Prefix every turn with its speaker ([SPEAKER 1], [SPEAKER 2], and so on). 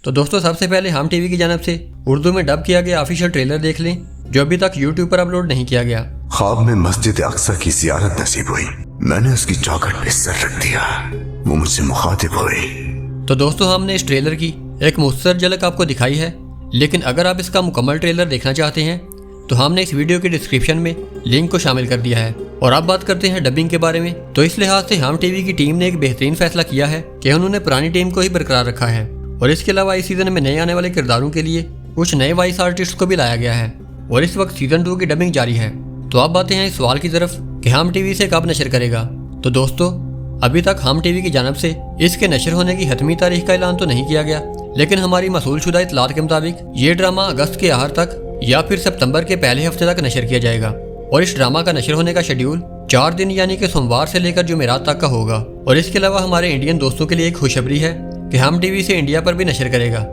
[SPEAKER 1] تو دوستوں سب سے پہلے ہم ٹی وی کی جانب سے اردو میں ڈب کیا گیا آفیشیل ٹریلر دیکھ لیں جو ابھی تک یوٹیوب پر اپلوڈ نہیں کیا گیا۔
[SPEAKER 2] خواب میں مسجد اقصی کی زیارت نصیب ہوئی، میں نے اس کی چوکھٹ پہ سر رکھ دیا، وہ مجھ سے مخاطب ہوئی۔
[SPEAKER 1] تو دوستوں ہم نے اس ٹریلر کی ایک مختصر جھلک آپ کو دکھائی ہے، لیکن اگر آپ اس کا مکمل ٹریلر دیکھنا چاہتے ہیں تو ہم نے اس ویڈیو کی ڈسکرپشن میں لنک کو شامل کر دیا ہے۔ اور اب بات کرتے ہیں ڈبنگ کے بارے میں، تو اس لحاظ سے ہم ٹی وی کی ٹیم نے ایک بہترین فیصلہ کیا ہے کہ انہوں نے پرانی ٹیم کو ہی برقرار رکھا ہے، اور اس کے علاوہ اس سیزن میں نئے آنے والے کرداروں کے لیے کچھ نئے وائس آرٹسٹ کو بھی لایا گیا ہے، اور اس وقت سیزن 2 کی ڈبنگ جاری ہے۔ تو اب آتے ہیں اس سوال کی طرف کہ ہم ٹی وی سے کب نشر کرے گا۔ تو دوستو ابھی تک ہم ٹی وی کی جانب سے اس کے نشر ہونے کی حتمی تاریخ کا اعلان تو نہیں کیا گیا، لیکن ہماری موصول شدہ اطلاعات کے مطابق یہ ڈرامہ اگست کے آخر تک یا پھر ستمبر کے پہلے ہفتے تک نشر کیا جائے گا، اور اس ڈرامہ کا نشر ہونے کا شیڈیول 4 دن یعنی کہ سوموار سے لے کر جمعرات تک کا ہوگا۔ اور اس کے علاوہ ہمارے انڈین دوستوں کے لیے ایک خوشخبری ہے کہ ہم ٹی وی سے انڈیا پر بھی نشر کرے گا۔